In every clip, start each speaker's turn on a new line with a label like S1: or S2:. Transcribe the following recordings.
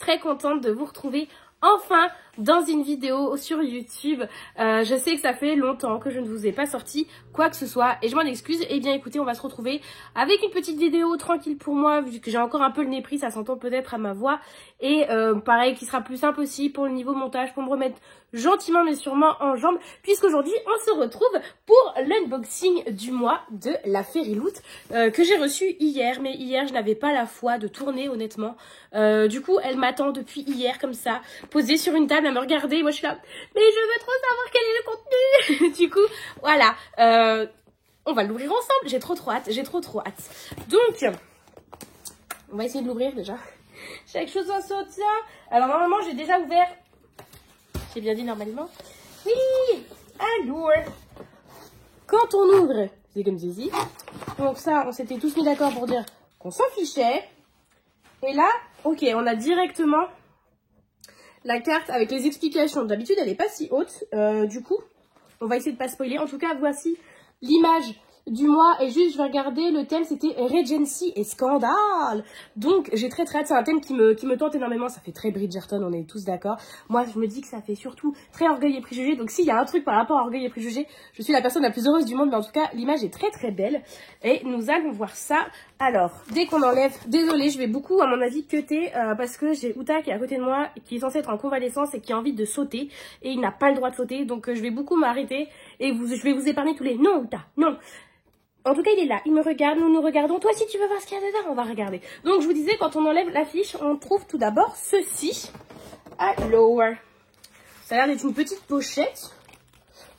S1: très contente de vous retrouver enfin dans une vidéo sur YouTube. Je sais que ça fait longtemps que je ne vous ai pas sorti quoi que ce soit et je m'en excuse. Eh bien écoutez, on va se retrouver avec une petite vidéo tranquille pour moi vu que j'ai encore un peu le nez pris, ça s'entend peut-être à ma voix. Et pareil, qui sera plus simple aussi pour le niveau montage, pour me remettre gentiment mais sûrement en jambes, puisqu'aujourd'hui on se retrouve pour l'unboxing du mois de la Fairyloot que j'ai reçu hier. Mais hier je n'avais pas la foi de tourner honnêtement. Du coup elle m'attend depuis hier comme ça, posée sur une table à me regarder. Moi je suis là, mais je veux trop savoir quel est le contenu. Du coup voilà, on va l'ouvrir ensemble. J'ai trop hâte, j'ai trop hâte. Donc on va essayer de l'ouvrir déjà. Chaque chose en sortir. Alors normalement j'ai déjà ouvert. J'ai bien dit normalement. Oui. Alors, quand on ouvre, c'est comme ceci. Donc ça, on s'était tous mis d'accord pour dire qu'on s'en fichait. Et là, ok, on a directement la carte avec les explications. D'habitude, elle n'est pas si haute. Du coup, on va essayer de pas spoiler. En tout cas, voici l'image du mois. Et juste, je vais regarder, le thème, c'était Regency et Scandale. Donc, j'ai très hâte. C'est un thème qui me tente énormément. Ça fait très Bridgerton, on est tous d'accord. Moi, je me dis que ça fait surtout très Orgueil et Préjugés. Donc, s'il y a un truc par rapport à Orgueil et Préjugés, je suis la personne la plus heureuse du monde. Mais en tout cas, l'image est très belle. Et nous allons voir ça. Alors, dès qu'on enlève... Désolée, je vais beaucoup, à mon avis, cutter. Parce que j'ai Uta qui est à côté de moi, qui est censé être en convalescence et qui a envie de sauter. Et il n'a pas le droit de sauter. Donc, je vais beaucoup m'arrêter. Et je vais vous épargner tous les... Non, Uta, non. En tout cas, il est là, il me regarde, nous nous regardons. Toi, si tu veux voir ce qu'il y a dedans, on va regarder. Donc, je vous disais, quand on enlève l'affiche, on trouve tout d'abord ceci. Alors, ça a l'air d'être une petite pochette.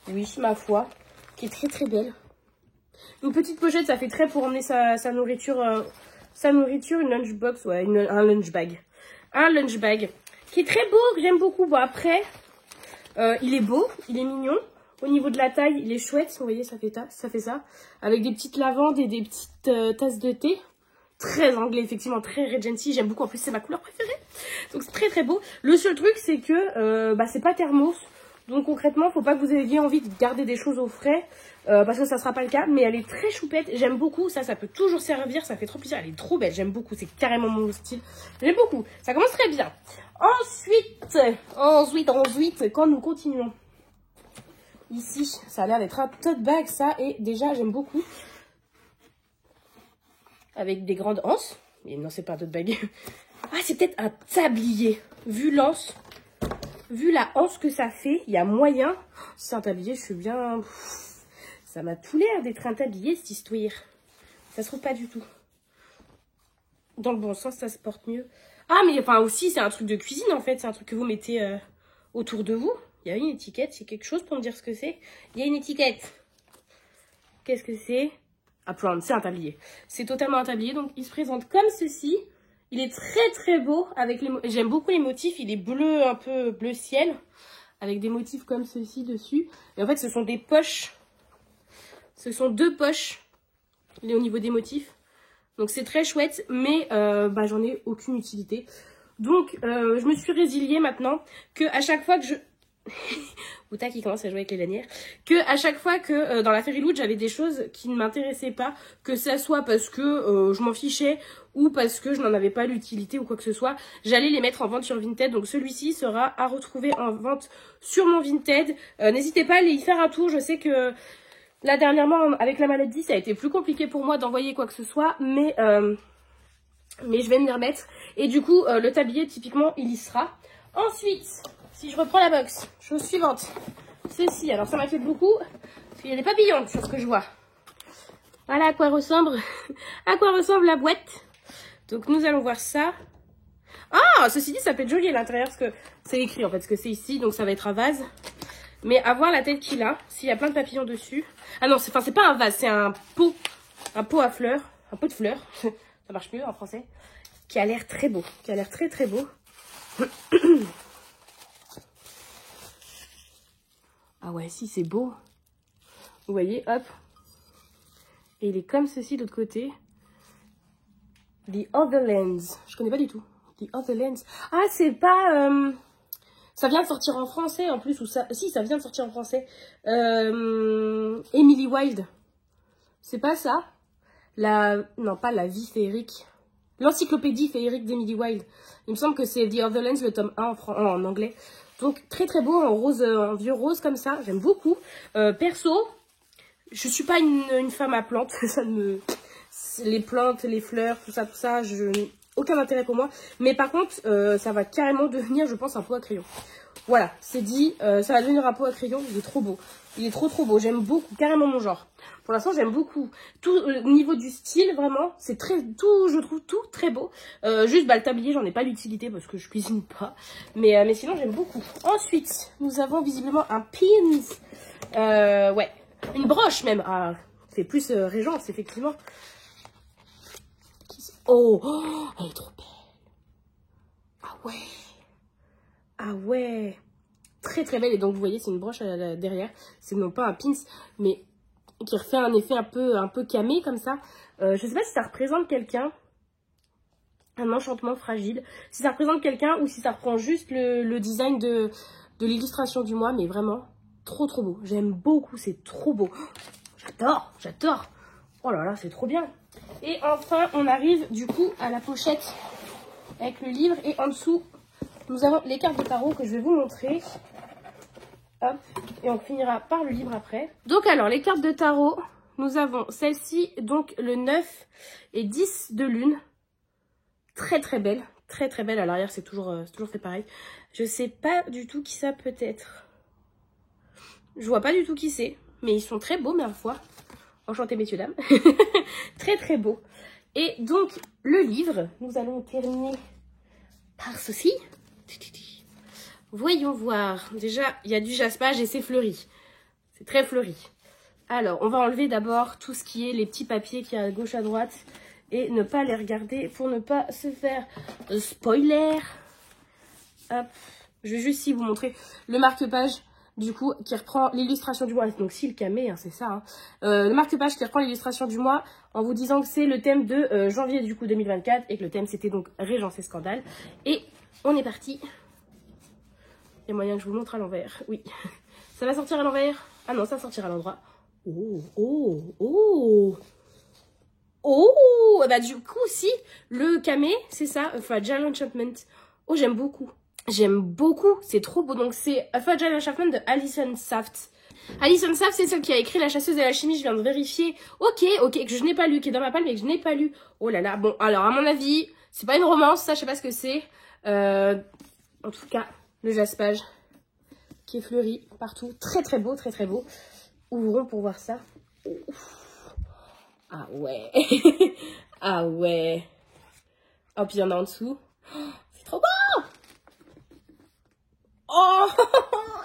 S1: Oui, ma foi, qui est très belle. Une petite pochette, ça fait très pour emmener sa nourriture, une lunchbox, ouais, un lunch bag. Un lunch bag, qui est très beau, que j'aime beaucoup. Bon, après, il est beau, il est mignon. Au niveau de la taille, il est chouette. Vous voyez, ça fait ça. Avec des petites lavandes et des petites tasses de thé. Très anglais, effectivement, très Regency. J'aime beaucoup. En plus, c'est ma couleur préférée. Donc, c'est très beau. Le seul truc, c'est que c'est pas thermos. Donc, concrètement, faut pas que vous ayez envie de garder des choses au frais. Parce que ça sera pas le cas. Mais elle est très choupette. J'aime beaucoup. Ça peut toujours servir. Ça fait trop plaisir. Elle est trop belle. J'aime beaucoup. C'est carrément mon style. J'aime beaucoup. Ça commence très bien. Ensuite, quand nous continuons. Ici, ça a l'air d'être un tote bag, ça, et déjà, j'aime beaucoup. Avec des grandes anses. Mais non, c'est pas un tote bag. Ah, c'est peut-être un tablier. Vu l'anse, vu la anse que ça fait, il y a moyen. C'est un tablier, je suis bien... Ça m'a tout l'air d'être un tablier, cette histoire. Ça se trouve pas du tout. Dans le bon sens, ça se porte mieux. Ah, mais enfin, aussi, c'est un truc de cuisine, en fait. C'est un truc que vous mettez autour de vous. Il y a une étiquette, c'est quelque chose pour me dire ce que c'est. Il y a une étiquette. Qu'est-ce que c'est? Apron, c'est un tablier. C'est totalement un tablier, donc il se présente comme ceci. Il est très beau. J'aime beaucoup les motifs, il est bleu, un peu bleu ciel. Avec des motifs comme ceci dessus. Et en fait, ce sont des poches. Ce sont deux poches. Il est au niveau des motifs. Donc c'est très chouette, mais j'en ai aucune utilité. Donc, je me suis résiliée maintenant que à chaque fois que je... Uta qui commence à jouer avec les lanières. Que à chaque fois que dans la Fairyloot j'avais des choses qui ne m'intéressaient pas, que ça soit parce que je m'en fichais ou parce que je n'en avais pas l'utilité ou quoi que ce soit, j'allais les mettre en vente sur Vinted. Donc celui-ci sera à retrouver en vente sur mon Vinted. N'hésitez pas à aller y faire un tour. Je sais que là dernièrement avec la maladie ça a été plus compliqué pour moi d'envoyer quoi que ce soit, mais je vais m'y remettre. Et du coup le tablier typiquement il y sera. Ensuite, si je reprends la box, chose suivante, ceci, alors ça m'a fait beaucoup, parce qu'il y a des papillons sur ce que je vois. Voilà à quoi ressemble la boîte. Donc nous allons voir ça. Ah, ceci dit, ça peut être joli à l'intérieur, parce que c'est écrit en fait ce que c'est ici, donc ça va être un vase. Mais à voir la tête qu'il a, s'il y a plein de papillons dessus. Ah non, c'est pas un vase, c'est un pot à fleurs, un pot de fleurs, ça marche mieux en français, qui a l'air très beau, très beau. Ah ouais, si, c'est beau. Vous voyez, hop. Et il est comme ceci de l'autre côté. The Otherlands. Je connais pas du tout. The Otherlands. Ah, c'est pas... Ça vient de sortir en français en plus. Ou ça... Si, ça vient de sortir en français. Emily Wilde. C'est pas ça? Non, pas la vie féerique. l'encyclopédie féerique d'Emily Wilde. Il me semble que c'est The Otherlands, le tome 1 en anglais. Donc très très beau, en rose, en vieux rose comme ça, j'aime beaucoup. Perso, je suis pas une femme à plantes, ça me... Les plantes, les fleurs, tout ça, aucun intérêt pour moi. Mais par contre, ça va carrément devenir, je pense, un pot à crayon. Voilà, c'est dit, ça va devenir un pot à crayon, il est trop beau. Il est trop beau, j'aime beaucoup, carrément mon genre. Pour l'instant, j'aime beaucoup. Tout au niveau du style, vraiment, c'est je trouve tout très beau. Juste, le tablier, j'en ai pas l'utilité parce que je cuisine pas. Mais sinon, j'aime beaucoup. Ensuite, nous avons visiblement un pins. Ouais, une broche même. Ah, c'est plus Régence, effectivement. Oh, elle est trop belle. Ah ouais. Ah ouais. Très très belle. Et donc, vous voyez, c'est une broche derrière. C'est non pas un pins, mais qui refait un effet un peu camé comme ça. Je sais pas si ça représente quelqu'un. Un enchantement fragile. Si ça représente quelqu'un ou si ça reprend juste le design de l'illustration du mois. Mais vraiment, trop beau. J'aime beaucoup, c'est trop beau. J'adore. Oh là là, c'est trop bien. Et enfin, on arrive du coup à la pochette avec le livre. Et en dessous, nous avons les cartes de tarot que je vais vous montrer. Hop, et on finira par le livre après. Donc alors, les cartes de tarot, nous avons celle-ci, donc le 9 et 10 de lune. Très belle, très belle. À l'arrière, c'est toujours fait pareil. Je sais pas du tout qui ça peut être. Je vois pas du tout qui c'est, mais ils sont très beaux, mais à la fois. Enchantée, messieurs, dames. Très beau. Et donc, le livre, nous allons terminer par ceci. Voyons voir. Déjà, il y a du jaspage et c'est fleuri. C'est très fleuri. Alors, on va enlever d'abord tout ce qui est les petits papiers qu'il y a à gauche, à droite. Et ne pas les regarder pour ne pas se faire spoiler. Hop. Je vais juste ici vous montrer le marque-page. Du coup, qui reprend l'illustration du mois. Donc, si le camé, hein, c'est ça. Hein. Le marque-page qui reprend l'illustration du mois en vous disant que c'est le thème de janvier, du coup, 2024. Et que le thème, c'était donc Régence et Scandale. Et on est parti. Il y a moyen que je vous montre à l'envers. Oui. Ça va sortir à l'envers. Ah non, ça sortira à l'endroit. Oh, bah du coup, si, le camé, c'est ça, Fragile Enchantment. Oh, j'aime beaucoup. C'est trop beau. Donc, c'est Fragile Enchantment de Alison Saft. Alison Saft, c'est celle qui a écrit La chasseuse et la chimie, je viens de vérifier. Ok, que je n'ai pas lu, qui est dans ma palme, mais que je n'ai pas lu. Oh là là, bon, alors, à mon avis, c'est pas une romance, ça, je sais pas ce que c'est. En tout cas, le jaspage qui est fleuri partout. Très beau, très beau. Ouvrons pour voir ça. Ouf. Ah ouais. Ah ouais. Oh, puis il y en a en dessous. C'est trop beau. Oh,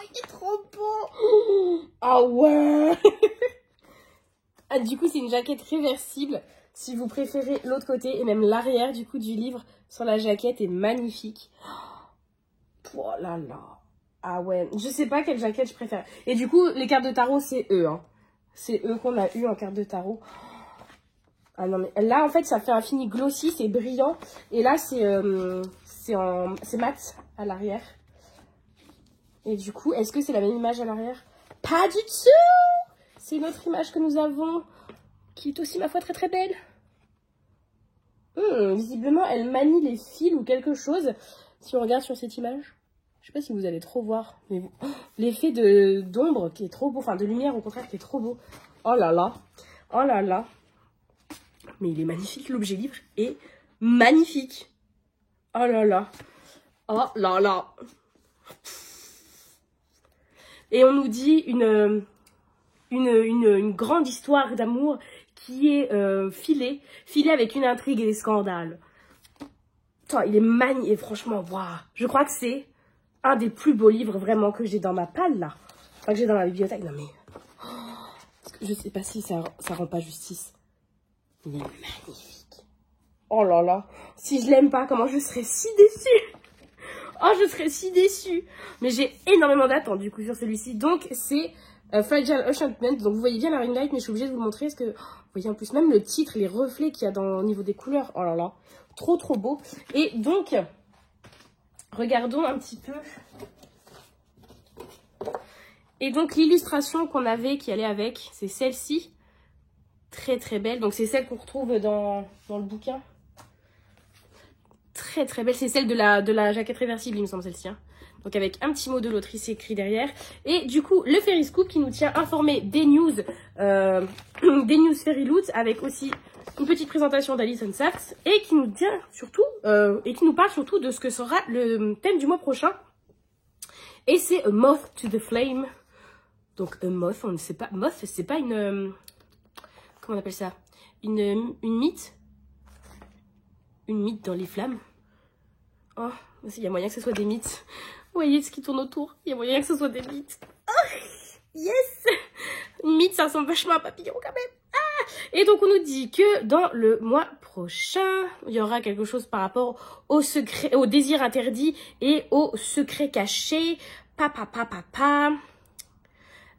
S1: il est trop beau. Ah ouais. Ah, du coup, c'est une jaquette réversible. Si vous préférez l'autre côté et même l'arrière du coup du livre sur la jaquette est magnifique. Oh là là. Ah ouais, je sais pas quelle jaquette je préfère. Et du coup, les cartes de tarot, c'est eux. Hein. C'est eux qu'on a eu en carte de tarot. Ah non, mais là, en fait, ça fait un fini glossy, c'est brillant. Et là, c'est mat à l'arrière. Et du coup, est-ce que c'est la même image à l'arrière? Pas du tout. C'est une autre image que nous avons, qui est aussi, ma foi, très belle. Visiblement, elle manie les fils ou quelque chose. Si on regarde sur cette image. Je sais pas si vous allez trop voir, mais l'effet d'ombre qui est trop beau, enfin de lumière au contraire qui est trop beau. Oh là là. Mais il est magnifique, l'objet livre est magnifique. Oh là là. Et on nous dit une grande histoire d'amour qui est filée avec une intrigue et des scandales. Putain, il est magnifique, et franchement, waouh. Je crois que c'est un des plus beaux livres vraiment que j'ai dans ma palle là. Enfin, que j'ai dans ma bibliothèque. Non mais... je sais pas si ça rend pas justice. Il est magnifique. Oh là là. Si je l'aime pas, comment je serais si déçue. Oh, je serais si déçue. Mais j'ai énormément d'attentes du coup sur celui-ci. Donc c'est Fragile Enchantment. Donc vous voyez bien la ring light, mais je suis obligée de vous montrer parce que... vous voyez en plus même le titre, les reflets qu'il y a au niveau des couleurs. Oh là là. Trop beau. Et donc... regardons un petit peu. Et donc l'illustration qu'on avait, qui allait avec, c'est celle-ci. Très belle. Donc c'est celle qu'on retrouve dans le bouquin. très très belle. C'est celle de la jaquette réversible, il me semble, celle-ci. Hein. Donc avec un petit mot de l'autrice écrit derrière. Et du coup, le Fairy Scoop qui nous tient informé des news Fairy Loot, avec aussi une petite présentation d'Alison Sachs et qui nous tient surtout et qui nous parle surtout de ce que sera le thème du mois prochain. Et c'est A Moth to the Flame. Donc a moth, on ne sait pas. Moth, c'est pas une comment on appelle ça? Une mythe. Une mythe dans les flammes. Oh, il y a moyen que ce soit des mythes. Vous voyez ce qui tourne autour? Il y a moyen que ce soit des mythes. Oh, yes! Une mythe, ça ressemble vachement à un papillon quand même. Ah! Et donc on nous dit que dans le mois prochain, il y aura quelque chose par rapport au secret, au désir interdit et au secret caché.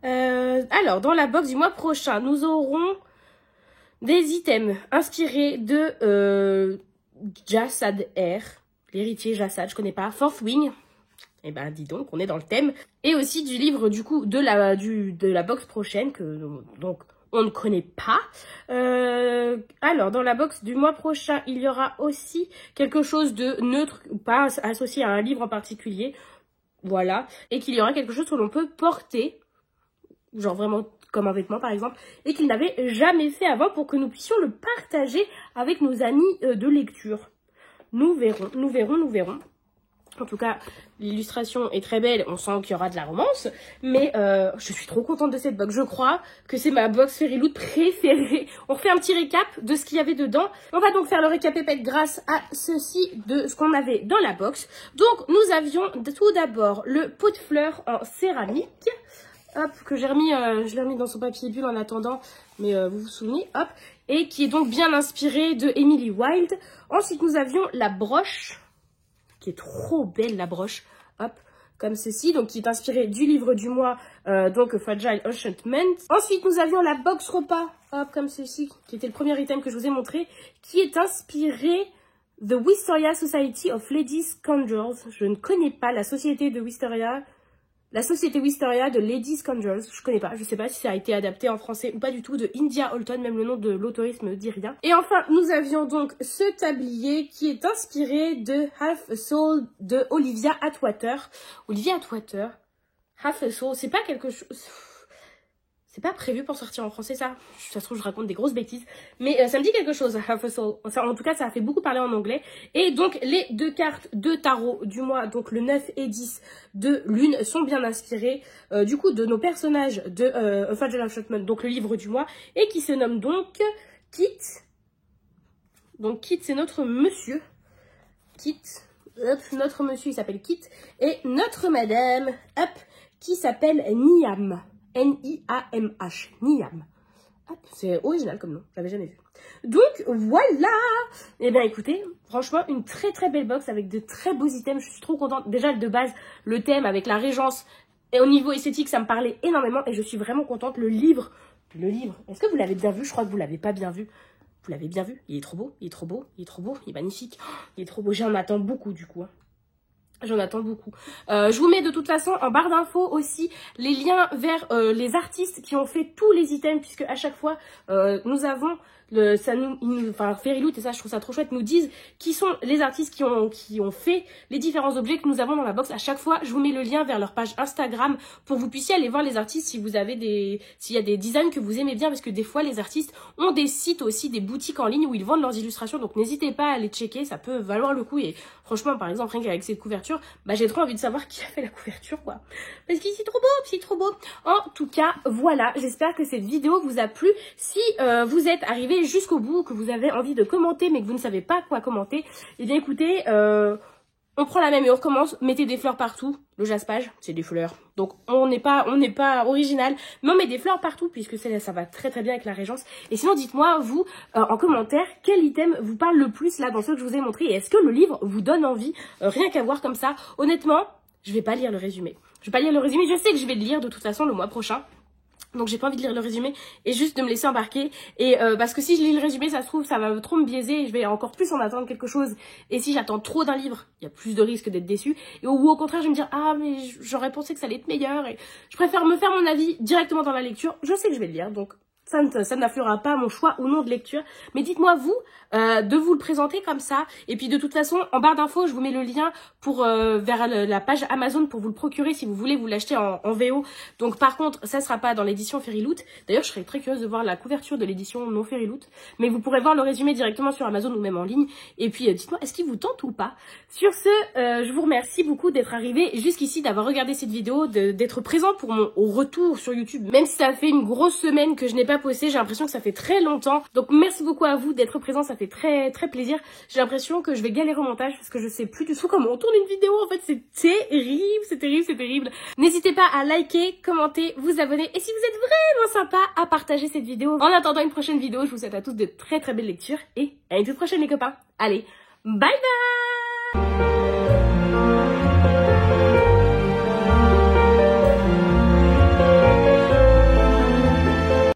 S1: Alors, dans la box du mois prochain, nous aurons des items inspirés de Jassad Air, l'héritier Jassad, je connais pas, Fourth Wing. Et ben, dis donc, on est dans le thème. Et aussi du livre, du coup, de la box prochaine, que donc on ne connaît pas. Alors, dans la box du mois prochain, il y aura aussi quelque chose de neutre, ou pas associé à un livre en particulier. Voilà. Et qu'il y aura quelque chose que l'on peut porter, genre vraiment comme un vêtement par exemple, et qu'il n'avait jamais fait avant pour que nous puissions le partager avec nos amis de lecture. Nous verrons, nous verrons, nous verrons. En tout cas, l'illustration est très belle, on sent qu'il y aura de la romance, mais je suis trop contente de cette box. Je crois que c'est ma box Fairy Loot préférée. On refait un petit récap de ce qu'il y avait dedans. On va donc faire le récap épette grâce à ceci de ce qu'on avait dans la box. Donc, nous avions tout d'abord le pot de fleurs en céramique. Hop, que j'ai remis, je l'ai remis dans son papier bulle en attendant, mais vous vous souvenez, hop, et qui est donc bien inspiré de Emily Wilde. Ensuite, nous avions la broche, qui est trop belle, la broche, hop, comme ceci, donc qui est inspirée du livre du mois, donc Fragile Enchantment. Ensuite, nous avions la box repas, hop, comme ceci, qui était le premier item que je vous ai montré, qui est inspiré The Wisteria Society of Ladies Scoundrels. Je ne connais pas la société de Wisteria. La société Wisteria de Lady Scoundrels, je connais pas, je sais pas si ça a été adapté en français ou pas du tout, de India Holton, même le nom de l'autoriste me dit rien. Et enfin, nous avions donc ce tablier qui est inspiré de Half a Soul de Olivia Atwater. Olivia Atwater, Half a Soul, c'est pas quelque chose... C'est pas prévu pour sortir en français, ça. Ça se trouve, je raconte des grosses bêtises. Mais ça me dit quelque chose, Half a Soul. En tout cas, ça a fait beaucoup parler en anglais. Et donc, les deux cartes de tarot du mois, donc le 9 et 10 de Lune, sont bien inspirées, du coup, de nos personnages de Fragile Enchantment, donc le livre du mois, et qui se nomme donc Kit. Donc, Kit, c'est notre monsieur. Kit. Hop, notre monsieur, il s'appelle Kit. Et notre madame, hop, qui s'appelle Niam. N-I-A-M-H, Niam. C'est original comme nom, je l'avais jamais vu. Donc voilà. Et bien écoutez, franchement une très très belle box avec de très beaux items, je suis trop contente. Déjà de base, le thème avec la régence, et au niveau esthétique ça me parlait énormément et je suis vraiment contente. Le livre, est-ce que vous l'avez bien vu? Je crois que vous l'avez pas bien vu. Vous l'avez bien vu? Il est trop beau, il est trop beau, il est trop beau, il est magnifique. Il est trop beau, j'en attends beaucoup du coup. Hein. J'en attends beaucoup. Je vous mets de toute façon en barre d'infos aussi les liens vers les artistes qui ont fait tous les items, puisque à chaque fois nous avons enfin Fairy Loot, et ça je trouve ça trop chouette, nous disent qui sont les artistes qui ont fait les différents objets que nous avons dans la box. À chaque fois je vous mets le lien vers leur page Instagram pour que vous puissiez aller voir les artistes si vous avez s'il y a des designs que vous aimez bien, parce que des fois les artistes ont des sites aussi, des boutiques en ligne où ils vendent leurs illustrations, donc n'hésitez pas à les checker, ça peut valoir le coup. Et franchement par exemple rien qu'avec cette couverture, bah j'ai trop envie de savoir qui a fait la couverture quoi, parce que c'est trop beau, c'est trop beau. En tout cas voilà, j'espère que cette vidéo vous a plu. Si vous êtes arrivé jusqu'au bout, que vous avez envie de commenter mais que vous ne savez pas quoi commenter, et bien écoutez, on prend la même et on recommence. Mettez des fleurs partout. Le jaspage, c'est des fleurs. Donc on n'est pas original, mais on met des fleurs partout puisque ça va très très bien avec la régence. Et sinon dites-moi vous en commentaire quel item vous parle le plus là dans ceux que je vous ai montré, et est-ce que le livre vous donne envie, rien qu'à voir comme ça. Honnêtement, je vais pas lire le résumé. Je sais que je vais le lire de toute façon le mois prochain. Donc j'ai pas envie de lire le résumé et juste de me laisser embarquer. Et parce que si je lis le résumé, ça se trouve, ça va trop me biaiser et je vais encore plus en attendre quelque chose. Et si j'attends trop d'un livre, il y a plus de risques d'être déçue. Ou au contraire, je vais me dire, ah mais j'aurais pensé que ça allait être meilleur. Et je préfère me faire mon avis directement dans la lecture. Je sais que je vais le lire, donc ça n'influera pas mon choix ou non de lecture. Mais dites-moi vous, de vous le présenter comme ça. Et puis de toute façon, en barre d'infos, je vous mets le lien pour vers la page Amazon pour vous le procurer si vous voulez vous l'acheter en VO. Donc par contre, ça sera pas dans l'édition Fairyloot. D'ailleurs, je serais très curieuse de voir la couverture de l'édition non Fairyloot. Mais vous pourrez voir le résumé directement sur Amazon ou même en ligne. Et puis dites-moi, est-ce qu'il vous tente ou pas? Sur ce, je vous remercie beaucoup d'être arrivé jusqu'ici, d'avoir regardé cette vidéo, d'être présent pour mon retour sur YouTube. Même si ça fait une grosse semaine que je n'ai pas posté, j'ai l'impression que ça fait très longtemps. Donc merci beaucoup à vous d'être présent, ça fait très très plaisir. J'ai l'impression que je vais galérer au montage parce que je sais plus du tout comment on tourne une vidéo. En fait, c'est terrible, c'est terrible, c'est terrible. N'hésitez pas à liker, commenter, vous abonner et si vous êtes vraiment sympa, à partager cette vidéo. En attendant une prochaine vidéo, je vous souhaite à tous de très très belles lectures et à une toute prochaine les copains. Allez, bye bye.